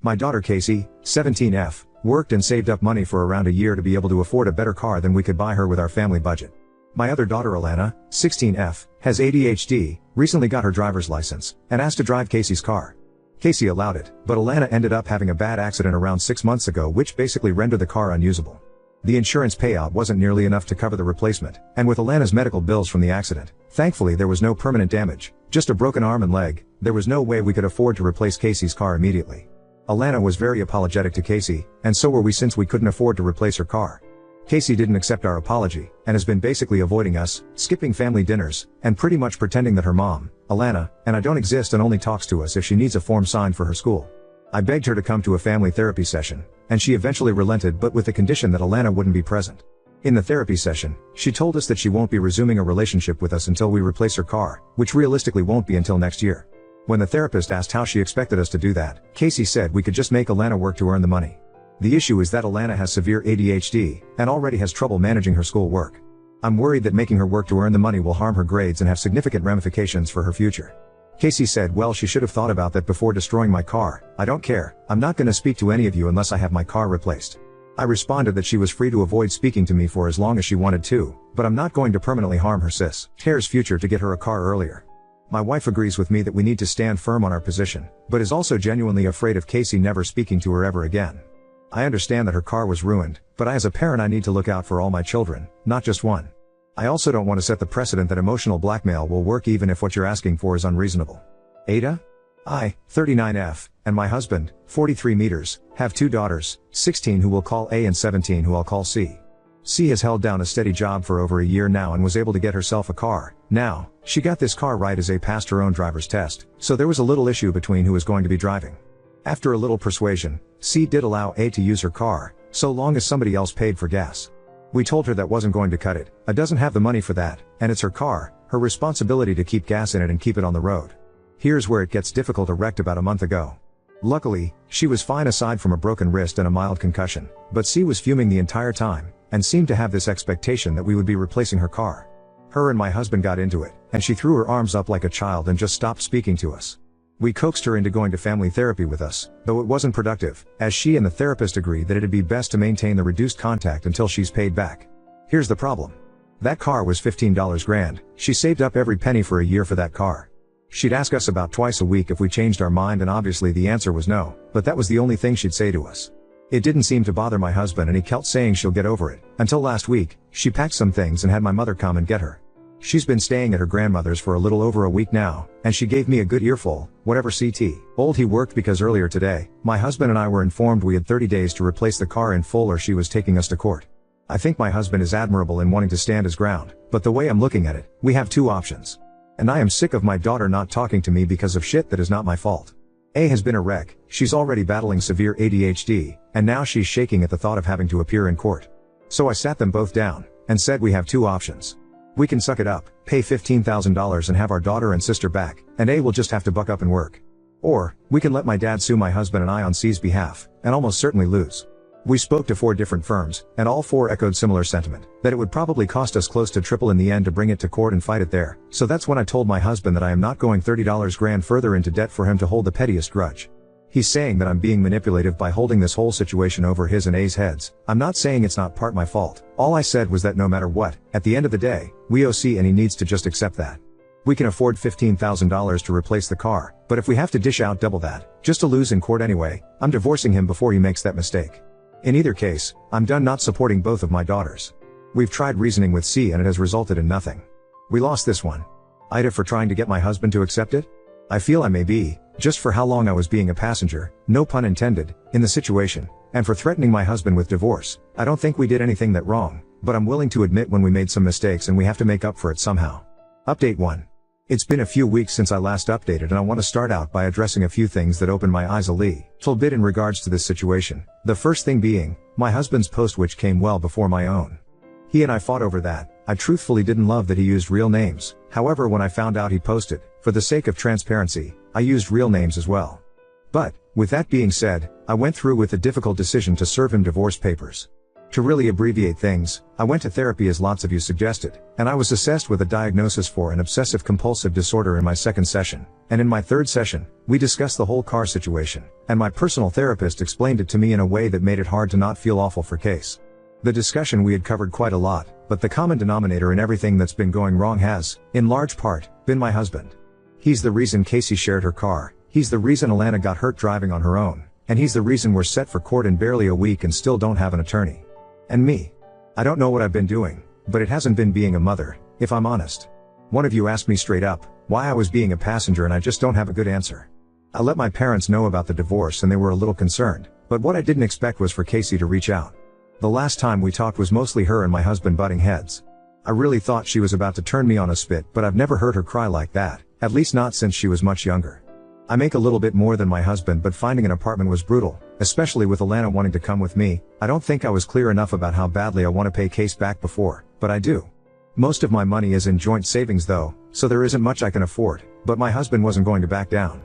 My daughter Casey, 17F, worked and saved up money for around a year to be able to afford a better car than we could buy her with our family budget. My other daughter Alana, 16F, has ADHD, recently got her driver's license, and asked to drive Casey's car. Casey allowed it, but Alana ended up having a bad accident around 6 months ago which basically rendered the car unusable. The insurance payout wasn't nearly enough to cover the replacement, and with Alana's medical bills from the accident, thankfully there was no permanent damage, just a broken arm and leg. There was no way we could afford to replace Casey's car immediately. Alana was very apologetic to Casey, and so were we since we couldn't afford to replace her car. Casey didn't accept our apology, and has been basically avoiding us, skipping family dinners, and pretty much pretending that her mom, Alana, and I don't exist and only talks to us if she needs a form signed for her school. I begged her to come to a family therapy session, and she eventually relented but with the condition that Alana wouldn't be present. In the therapy session, she told us that she won't be resuming a relationship with us until we replace her car, which realistically won't be until next year. When the therapist asked how she expected us to do that, Casey said we could just make Alana work to earn the money. The issue is that Alana has severe ADHD, and already has trouble managing her school work. I'm worried that making her work to earn the money will harm her grades and have significant ramifications for her future. Casey said, well, she should have thought about that before destroying my car. I don't care, I'm not gonna speak to any of you unless I have my car replaced. I responded that she was free to avoid speaking to me for as long as she wanted to, but I'm not going to permanently harm her hair's future to get her a car earlier. My wife agrees with me that we need to stand firm on our position, but is also genuinely afraid of Casey never speaking to her ever again. I understand that her car was ruined, but as a parent I need to look out for all my children, not just one. I also don't want to set the precedent that emotional blackmail will work even if what you're asking for is unreasonable. Ada? I, 39F, and my husband, 43 meters, have 2 daughters, 16 who we'll call A and 17 who I'll call C. C has held down a steady job for over a year now and was able to get herself a car. Now, she got this car right as A passed her own driver's test, so there was a little issue between who was going to be driving. After a little persuasion, C did allow A to use her car, so long as somebody else paid for gas. We told her that wasn't going to cut it. A doesn't have the money for that, and it's her car, her responsibility to keep gas in it and keep it on the road. Here's where it gets difficult. A wrecked about a month ago. Luckily, she was fine aside from a broken wrist and a mild concussion, but C was fuming the entire time, and seemed to have this expectation that we would be replacing her car. Her and my husband got into it, and she threw her arms up like a child and just stopped speaking to us. We coaxed her into going to family therapy with us, though it wasn't productive, as she and the therapist agreed that it'd be best to maintain the reduced contact until she's paid back. Here's the problem. That car was $15 grand, she saved up every penny for a year for that car. She'd ask us about twice a week if we changed our mind, and obviously the answer was no, but that was the only thing she'd say to us. It didn't seem to bother my husband and he kept saying she'll get over it, until last week, she packed some things and had my mother come and get her. She's been staying at her grandmother's for a little over a week now, and she gave me a good earful, whatever CT. Old he worked, because earlier today, my husband and I were informed we had 30 days to replace the car in full or she was taking us to court. I think my husband is admirable in wanting to stand his ground, but the way I'm looking at it, we have 2 options. And I am sick of my daughter not talking to me because of shit that is not my fault. A has been a wreck, she's already battling severe ADHD, and now she's shaking at the thought of having to appear in court. So I sat them both down, and said we have 2 options. We can suck it up, pay $15,000 and have our daughter and sister back, and A will just have to buck up and work. Or, we can let my dad sue my husband and I on C's behalf, and almost certainly lose. We spoke to 4 different firms, and all 4 echoed similar sentiment, that it would probably cost us close to triple in the end to bring it to court and fight it there. So that's when I told my husband that I am not going $30 grand further into debt for him to hold the pettiest grudge. He's saying that I'm being manipulative by holding this whole situation over his and A's heads. I'm not saying it's not part my fault. All I said was that no matter what, at the end of the day, we owe C and he needs to just accept that. We can afford $15,000 to replace the car, but if we have to dish out double that, just to lose in court anyway, I'm divorcing him before he makes that mistake. In either case, I'm done not supporting both of my daughters. We've tried reasoning with C and it has resulted in nothing. We lost this one. Ida for trying to get my husband to accept it? I feel I may be, just for how long I was being a passenger, no pun intended, in the situation, and for threatening my husband with divorce. I don't think we did anything that wrong, but I'm willing to admit when we made some mistakes and we have to make up for it somehow. Update 1. It's been a few weeks since I last updated, and I want to start out by addressing a few things that opened my eyes a little bit in regards to this situation. The first thing being, my husband's post, which came well before my own. He and I fought over that. I truthfully didn't love that he used real names. However, when I found out he posted, for the sake of transparency, I used real names as well. But, with that being said, I went through with the difficult decision to serve him divorce papers. To really abbreviate things, I went to therapy as lots of you suggested, and I was assessed with a diagnosis for an obsessive-compulsive disorder in my second session, and in my third session, we discussed the whole car situation, and my personal therapist explained it to me in a way that made it hard to not feel awful for Case. The discussion we had covered quite a lot, but the common denominator in everything that's been going wrong has, in large part, been my husband. He's the reason Casey shared her car, he's the reason Alana got hurt driving on her own, and he's the reason we're set for court in barely a week and still don't have an attorney. And me. I don't know what I've been doing, but it hasn't been being a mother, if I'm honest. One of you asked me straight up, why I was being a passenger, and I just don't have a good answer. I let my parents know about the divorce and they were a little concerned, but what I didn't expect was for Casey to reach out. The last time we talked was mostly her and my husband butting heads. I really thought she was about to turn me on a spit, but I've never heard her cry like that, at least not since she was much younger. I make a little bit more than my husband, but finding an apartment was brutal, especially with Alana wanting to come with me. I don't think I was clear enough about how badly I want to pay Case back before, but I do. Most of my money is in joint savings though, so there isn't much I can afford, but my husband wasn't going to back down.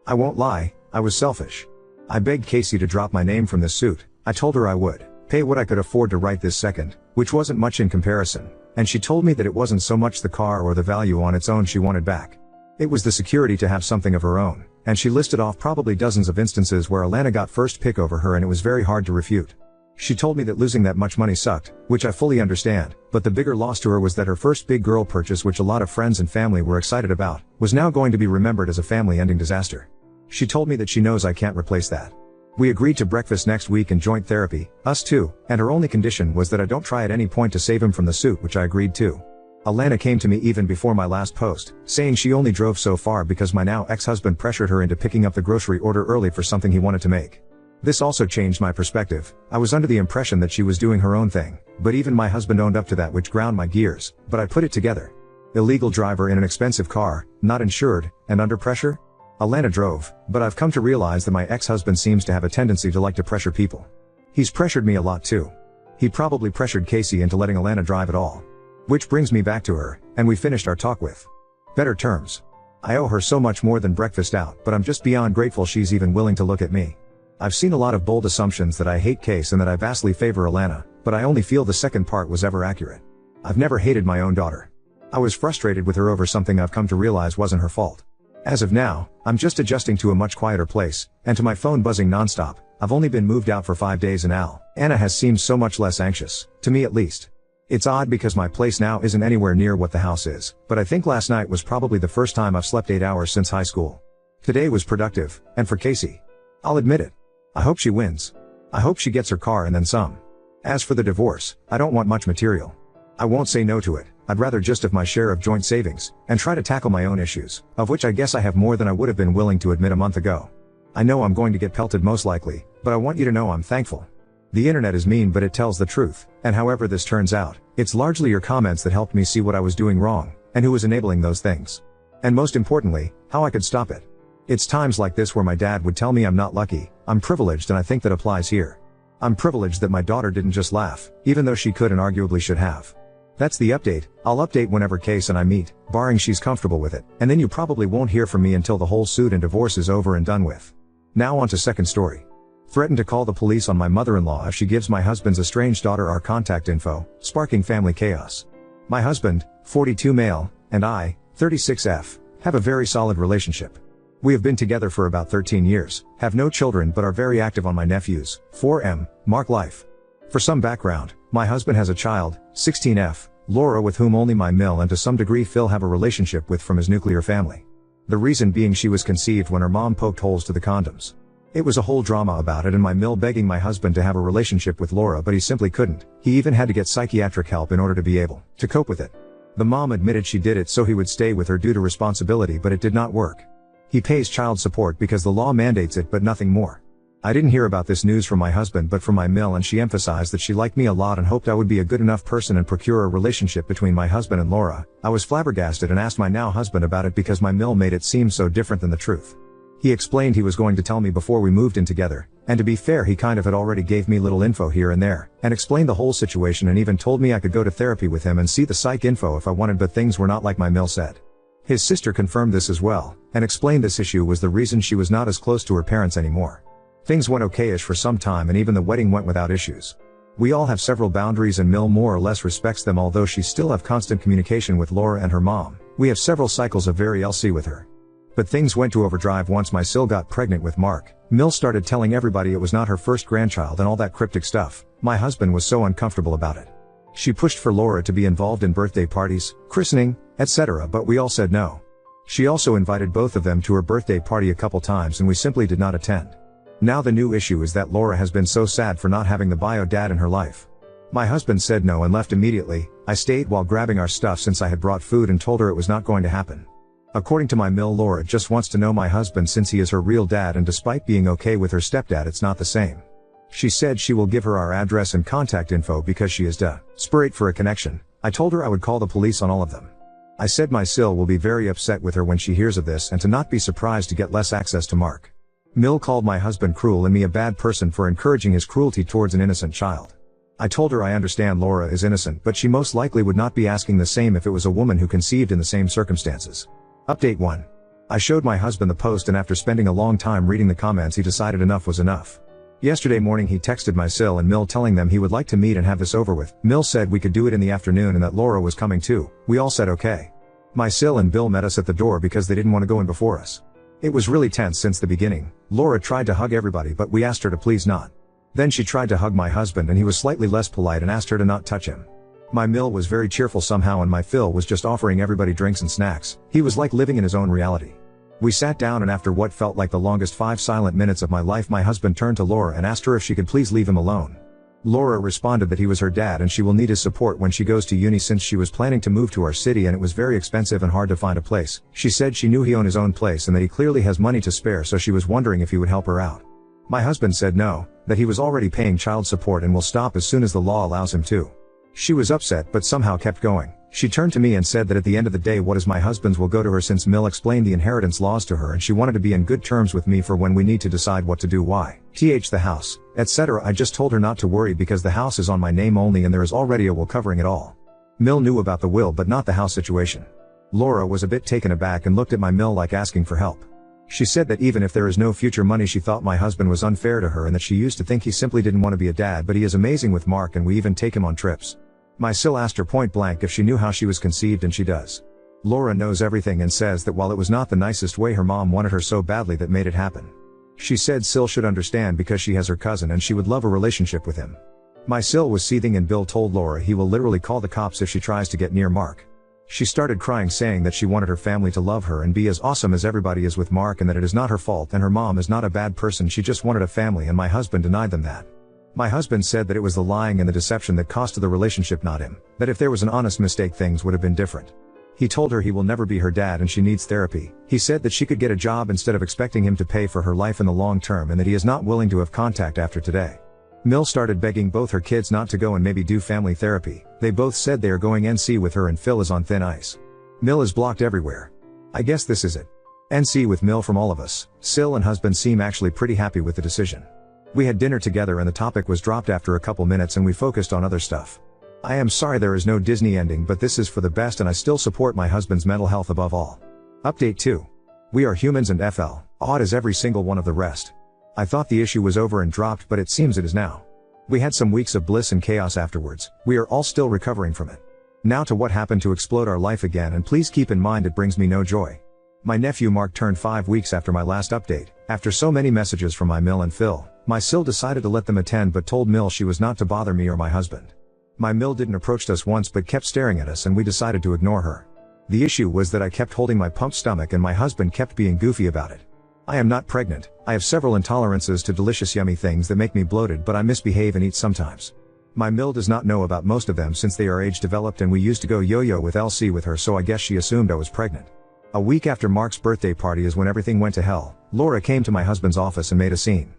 I won't lie, I was selfish. I begged Casey to drop my name from this suit. I told her I would pay what I could afford to right this second, which wasn't much in comparison, and she told me that it wasn't so much the car or the value on its own she wanted back. It was the security to have something of her own, and she listed off probably dozens of instances where Alana got first pick over her and it was very hard to refute. She told me that losing that much money sucked, which I fully understand, but the bigger loss to her was that her first big girl purchase, which a lot of friends and family were excited about, was now going to be remembered as a family-ending disaster. She told me that she knows I can't replace that. We agreed to breakfast next week in joint therapy, us two, and her only condition was that I don't try at any point to save him from the suit, which I agreed to. Alana came to me even before my last post, saying she only drove so far because my now ex-husband pressured her into picking up the grocery order early for something he wanted to make. This also changed my perspective. I was under the impression that she was doing her own thing, but even my husband owned up to that, which ground my gears, but I put it together. Illegal driver in an expensive car, not insured, and under pressure? Alana drove, but I've come to realize that my ex-husband seems to have a tendency to like to pressure people. He's pressured me a lot too. He probably pressured Casey into letting Alana drive at all. Which brings me back to her, and we finished our talk with better terms. I owe her so much more than breakfast out, but I'm just beyond grateful she's even willing to look at me. I've seen a lot of bold assumptions that I hate Case and that I vastly favor Alana, but I only feel the second part was ever accurate. I've never hated my own daughter. I was frustrated with her over something I've come to realize wasn't her fault. As of now, I'm just adjusting to a much quieter place, and to my phone buzzing nonstop. I've only been moved out for 5 days and Anna has seemed so much less anxious, to me at least. It's odd because my place now isn't anywhere near what the house is, but I think last night was probably the first time I've slept 8 hours since high school. Today was productive, and for Casey. I'll admit it. I hope she wins. I hope she gets her car and then some. As for the divorce, I don't want much material. I won't say no to it. I'd rather just have my share of joint savings, and try to tackle my own issues, of which I guess I have more than I would have been willing to admit a month ago. I know I'm going to get pelted most likely, but I want you to know I'm thankful. The internet is mean, but it tells the truth, and however this turns out, it's largely your comments that helped me see what I was doing wrong, and who was enabling those things. And most importantly, how I could stop it. It's times like this where my dad would tell me I'm not lucky, I'm privileged, and I think that applies here. I'm privileged that my daughter didn't just laugh, even though she could and arguably should have. That's the update. I'll update whenever Case and I meet, barring she's comfortable with it, and then you probably won't hear from me until the whole suit and divorce is over and done with. Now on to second story. Threatened to call the police on my mother-in-law if she gives my husband's estranged daughter our contact info, sparking family chaos. My husband, 42 male, and I, 36F, have a very solid relationship. We have been together for about 13 years, have no children but are very active on my nephews, 4M, Mark Life. For some background, my husband has a child, 16F, Laura, with whom only my Mill and to some degree Phil have a relationship with from his nuclear family. The reason being she was conceived when her mom poked holes to the condoms. It was a whole drama about it and my Mill begging my husband to have a relationship with Laura, but he simply couldn't. He even had to get psychiatric help in order to be able to cope with it. The mom admitted she did it so he would stay with her due to responsibility, but it did not work. He pays child support because the law mandates it, but nothing more. I didn't hear about this news from my husband but from my Mill, and she emphasized that she liked me a lot and hoped I would be a good enough person and procure a relationship between my husband and Laura. I was flabbergasted and asked my now husband about it because my Mill made it seem so different than the truth. He explained he was going to tell me before we moved in together, and to be fair he kind of had already gave me little info here and there, and explained the whole situation and even told me I could go to therapy with him and see the psych info if I wanted, but things were not like my Mill said. His sister confirmed this as well, and explained this issue was the reason she was not as close to her parents anymore. Things went okayish for some time and even the wedding went without issues. We all have several boundaries and Mill more or less respects them, although she still have constant communication with Laura and her mom. We have several cycles of very LC with her. But things went to overdrive once my Sil got pregnant with Mark. Mill started telling everybody it was not her first grandchild and all that cryptic stuff. My husband was so uncomfortable about it. She pushed for Laura to be involved in birthday parties, christening, etc., but we all said no. She also invited both of them to her birthday party a couple times and we simply did not attend. Now the new issue is that Laura has been so sad for not having the bio dad in her life. My husband said no and left immediately. I stayed while grabbing our stuff since I had brought food and told her it was not going to happen. According to my Mill, Laura just wants to know my husband since he is her real dad, and despite being okay with her stepdad, it's not the same. She said she will give her our address and contact info because she is desperate for a connection. I told her I would call the police on all of them. I said my Sil will be very upset with her when she hears of this and to not be surprised to get less access to Mark. Mill called my husband cruel and me a bad person for encouraging his cruelty towards an innocent child. I told her I understand Laura is innocent, but she most likely would not be asking the same if it was a woman who conceived in the same circumstances. Update 1. I showed my husband the post and after spending a long time reading the comments he decided enough was enough. Yesterday morning he texted my Sil and Mill telling them he would like to meet and have this over with. Mill said we could do it in the afternoon and that Laura was coming too. We all said okay. My Sil and Bill met us at the door because they didn't want to go in before us. It was really tense since the beginning. Laura tried to hug everybody but we asked her to please not. Then she tried to hug my husband and he was slightly less polite and asked her to not touch him. My Mill was very cheerful somehow and my Phil was just offering everybody drinks and snacks. He was like living in his own reality. We sat down and after what felt like the longest 5 silent minutes of my life, my husband turned to Laura and asked her if she could please leave him alone. Laura responded that he was her dad and she will need his support when she goes to uni since she was planning to move to our city and it was very expensive and hard to find a place. She said she knew he owned his own place and that he clearly has money to spare, so she was wondering if he would help her out. My husband said no, that he was already paying child support and will stop as soon as the law allows him to. She was upset but somehow kept going. She turned to me and said that at the end of the day what is my husband's will go to her since Mill explained the inheritance laws to her and she wanted to be in good terms with me for when we need to decide what to do, why, the house, etc. I just told her not to worry because the house is on my name only and there is already a will covering it all. Mill knew about the will but not the house situation. Laura was a bit taken aback and looked at my Mill like asking for help. She said that even if there is no future money she thought my husband was unfair to her and that she used to think he simply didn't want to be a dad, but he is amazing with Mark and we even take him on trips. My Sil asked her point blank if she knew how she was conceived and she does. Laura knows everything and says that while it was not the nicest way, her mom wanted her so badly that made it happen. She said Sil should understand because she has her cousin and she would love a relationship with him. My Sil was seething and Bill told Laura he will literally call the cops if she tries to get near Mark. She started crying saying that she wanted her family to love her and be as awesome as everybody is with Mark and that it is not her fault and her mom is not a bad person, she just wanted a family, and my husband denied them that. My husband said that it was the lying and the deception that cost the relationship, not him, that if there was an honest mistake things would have been different. He told her he will never be her dad and she needs therapy. He said that she could get a job instead of expecting him to pay for her life in the long term and that he is not willing to have contact after today. Mill started begging both her kids not to go and maybe do family therapy. They both said they are going NC with her and Phil is on thin ice. Mill is blocked everywhere. I guess this is it. NC with Mill from all of us. Sil and husband seem actually pretty happy with the decision. We had dinner together and the topic was dropped after a couple minutes and we focused on other stuff. I am sorry there is no Disney ending, but this is for the best and I still support my husband's mental health above all. Update 2. We are humans and FL, odd as every single one of the rest. I thought the issue was over and dropped, but it seems it is now. We had some weeks of bliss and chaos afterwards. We are all still recovering from it. Now to what happened to explode our life again, and please keep in mind it brings me no joy. My nephew Mark turned 5 weeks after my last update. After so many messages from my Mill and Phil, my Sil decided to let them attend but told Mill she was not to bother me or my husband. My Mill didn't approach us once but kept staring at us and we decided to ignore her. The issue was that I kept holding my pumped stomach and my husband kept being goofy about it. I am not pregnant. I have several intolerances to delicious yummy things that make me bloated, but I misbehave and eat sometimes. My Mill does not know about most of them since they are age developed and we used to go yo-yo with LC with her, so I guess she assumed I was pregnant. A week after Mark's birthday party is when everything went to hell. Laura came to my husband's office and made a scene.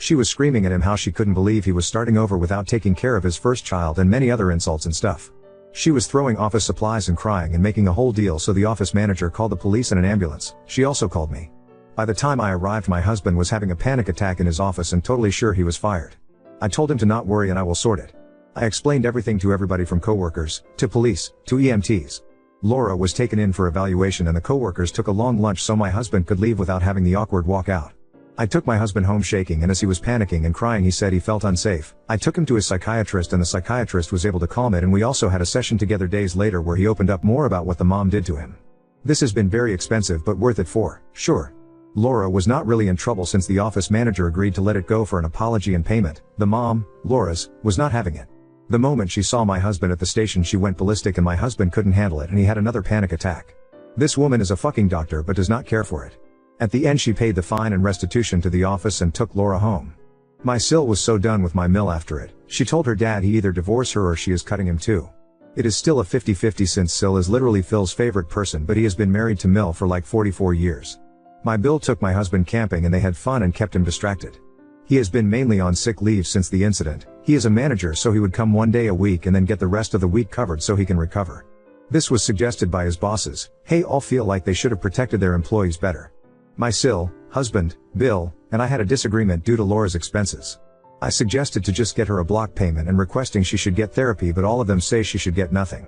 She was screaming at him how she couldn't believe he was starting over without taking care of his first child and many other insults and stuff. She was throwing office supplies and crying and making a whole deal, so the office manager called the police and an ambulance. She also called me. By the time I arrived, my husband was having a panic attack in his office and totally sure he was fired. I told him to not worry and I will sort it. I explained everything to everybody from coworkers, to police, to EMTs. Laura was taken in for evaluation and the coworkers took a long lunch so my husband could leave without having the awkward walk out. I took my husband home shaking, and as he was panicking and crying he said he felt unsafe. I took him to his psychiatrist and the psychiatrist was able to calm it, and we also had a session together days later where he opened up more about what the mom did to him. This has been very expensive but worth it for sure. Laura was not really in trouble since the office manager agreed to let it go for an apology and payment. The mom, Laura's, was not having it. The moment she saw my husband at the station she went ballistic and my husband couldn't handle it and he had another panic attack. This woman is a fucking doctor but does not care for it. At the end she paid the fine and restitution to the office and took Laura home. My Sil was so done with my mill after it. She told her dad he either divorce her or she is cutting him too. It is still a 50-50 since Sil is literally Phil's favorite person, but he has been married to Mill for like 44 years. My Bill took my husband camping and they had fun and kept him distracted. He has been mainly on sick leave since the incident. He is a manager, so he would come 1 day a week and then get the rest of the week covered so he can recover. This was suggested by his bosses. Hey, all feel like they should have protected their employees better. My Sil, husband, Bill, and I had a disagreement due to Laura's expenses. I suggested to just get her a block payment and requesting she should get therapy, but all of them say she should get nothing.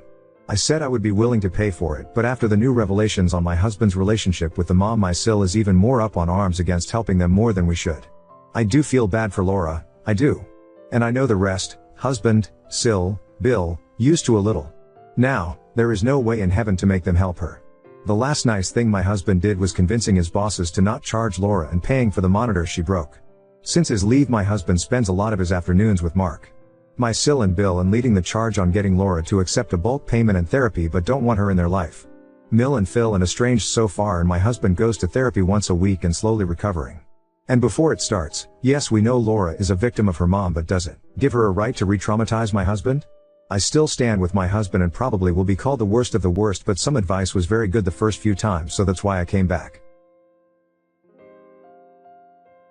I said I would be willing to pay for it, but after the new revelations on my husband's relationship with the mom, my Sil is even more up on arms against helping them more than we should. I do feel bad for Laura, I do. And I know the rest, husband, Sil, Bill, used to a little. Now, there is no way in heaven to make them help her. The last nice thing my husband did was convincing his bosses to not charge Laura and paying for the monitor she broke. Since his leave, my husband spends a lot of his afternoons with Mark, my Sil and Bill, and leading the charge on getting Laura to accept a bulk payment and therapy but don't want her in their life. Mill and Phil and estranged so far, and my husband goes to therapy once a week and slowly recovering. And before it starts, yes, we know Laura is a victim of her mom, but does it give her a right to re-traumatize my husband? I still stand with my husband and probably will be called the worst of the worst, but some advice was very good the first few times, so that's why I came back.